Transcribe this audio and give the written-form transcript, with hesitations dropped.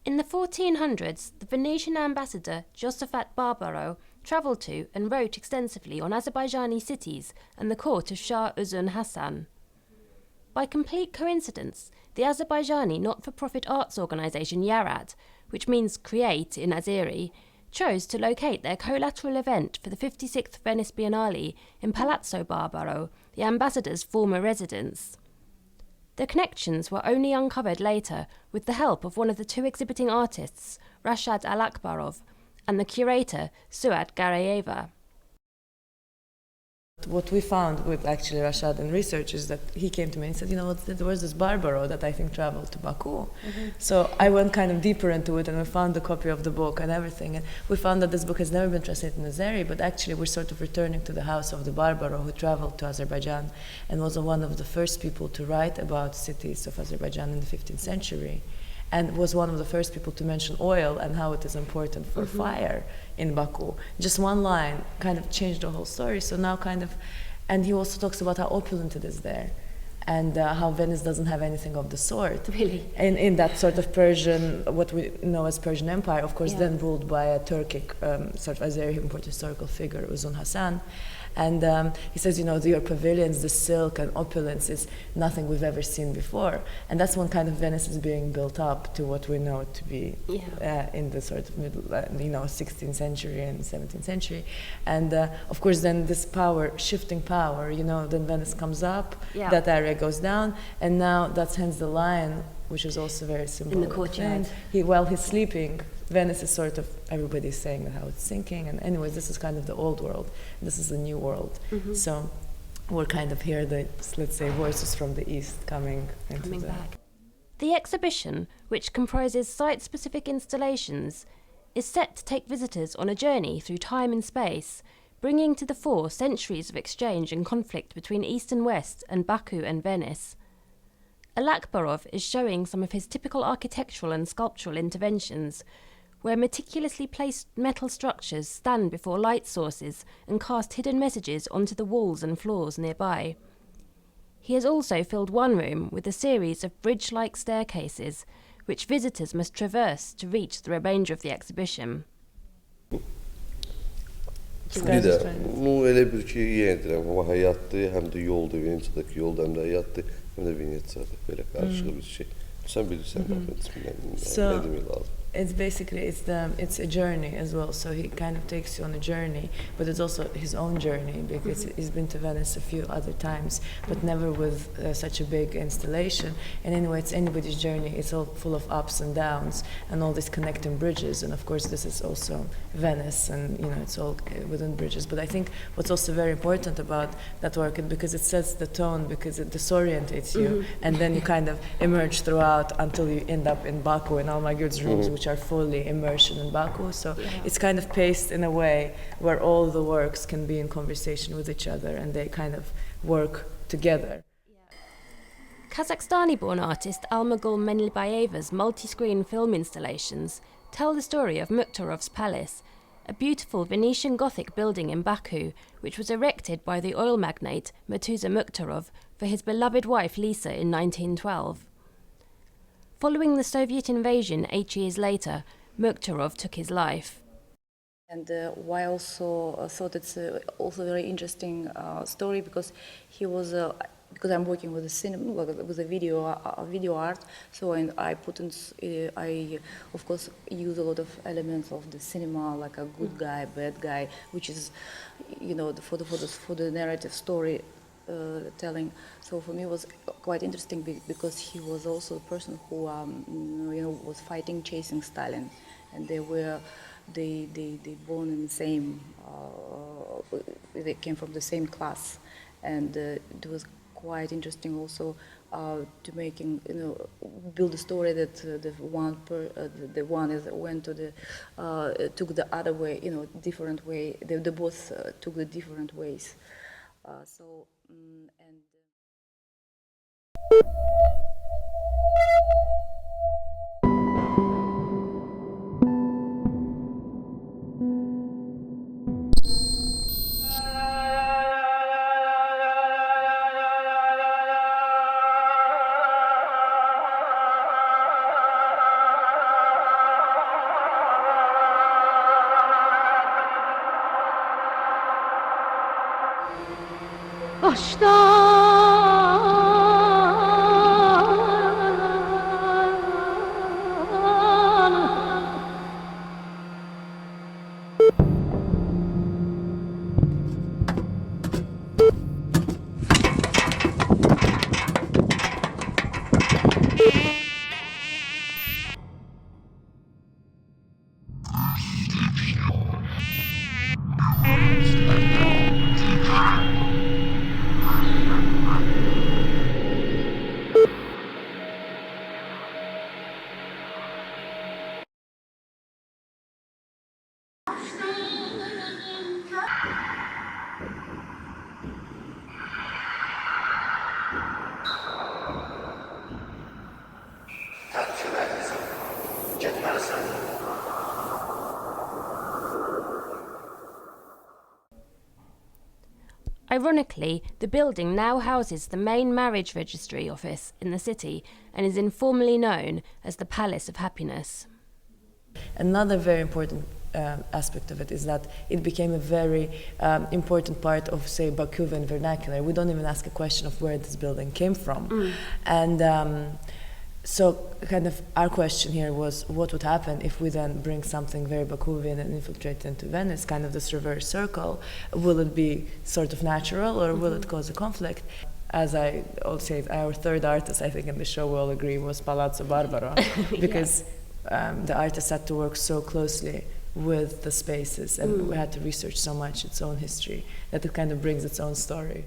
In the 1400s, the Venetian ambassador Giosafat Barbaro travelled to and wrote extensively on Azerbaijani cities and the court of Shah Uzun Hassan. By complete coincidence, the Azerbaijani not-for-profit arts organisation YARAT, which means create in Azeri, chose to locate their collateral event for the 56th Venice Biennale in Palazzo Barbaro, the ambassador's former residence. The connections were only uncovered later with the help of one of the two exhibiting artists, Rashad Alakbarov, and the curator, Suad Garayeva. What we found with actually Rashad in research is that he came to me and said, there was this Barbaro that I think traveled to Baku. Mm-hmm. So I went kind of deeper into it, and we found the copy of the book and everything. And we found that this book has never been translated in Azeri, but actually we're sort of returning to the house of the Barbaro who traveled to Azerbaijan and was one of the first people to write about cities of Azerbaijan in the 15th century. And was one of the first people to mention oil and how it is important for fire in Baku. Just one line kind of changed the whole story. So now and he also talks about how opulent it is there, and how Venice doesn't have anything of the sort. Really? In that sort of Persian, what we know as Persian Empire, of course, then ruled by a Turkic sort of Azeri important historical figure, Uzun Hassan. And he says, your pavilions, the silk and opulence is nothing we've ever seen before. And that's when kind of Venice is being built up to what we know to be in the sort of middle, 16th century and 17th century. And of course, then this shifting power, then Venice comes up, that area goes down, and now that's hence the lion, which is also very symbolic. In the courtyard. While he's sleeping, Venice is sort of, everybody's saying how it's sinking, and anyways, this is kind of the old world, this is the new world. So we're kind of here, let's say, voices from the east coming back. The exhibition, which comprises site-specific installations, is set to take visitors on a journey through time and space, bringing to the fore centuries of exchange and conflict between East and West and Baku and Venice. Alakbarov is showing some of his typical architectural and sculptural interventions, where meticulously placed metal structures stand before light sources and cast hidden messages onto the walls and floors nearby. He has also filled one room with a series of bridge-like staircases, which visitors must traverse to reach the remainder of the exhibition. Bir de bu elə bir ki yendirəm, amma həyatdır, həm də yoldur, Venedikdəki yolda həm də həyatdır, həm də Venetsiyada belə qarışıq bir şey. Sən bilirsən, nə demək lazım. It's basically, it's a journey as well, so he kind of takes you on a journey, but it's also his own journey, because he's been to Venice a few other times, but never with such a big installation. And anyway, it's anybody's journey. It's all full of ups and downs and all these connecting bridges, and of course this is also Venice, and it's all within bridges. But I think what's also very important about that work is because it sets the tone, because it disorientates you, and then you kind of emerge throughout until you end up in Baku and Almagul's rooms, which are fully immersed in Baku. So it's kind of paced in a way where all the works can be in conversation with each other and they kind of work together. Kazakhstani-born artist Almagul Menlibayeva's multi-screen film installations tell the story of Mukhtarov's palace, a beautiful Venetian Gothic building in Baku, which was erected by the oil magnate Murtuza Mukhtarov for his beloved wife Lisa in 1912. Following the Soviet invasion 8 years later, Mukhtarov took his life. And why I also thought it's also a very interesting story, because he was because I'm working with the cinema, with a video art. So I put in, I of course use a lot of elements of the cinema, like a good guy, bad guy, which is, for the narrative story. Telling. So for me it was quite interesting because he was also a person who was fighting, chasing Stalin, and they born in the same, they came from the same class, and it was quite interesting also to making build a story that the one is went to the took the other way, different way. They both took the different ways. Ironically, the building now houses the main marriage registry office in the city and is informally known as the Palace of Happiness. Another very important aspect of it is that it became a very important part of, say, Bakuvian vernacular. We don't even ask a question of where this building came from. And so kind of our question here was, what would happen if we then bring something very Bakuvian and infiltrate into Venice, kind of this reverse circle? Will it be sort of natural, or will it cause a conflict? As I always say, our third artist, I think, in the show we all agree, was Palazzo Barbaro, because the artist had to work so closely with the spaces, and we had to research so much its own history that it kind of brings its own story.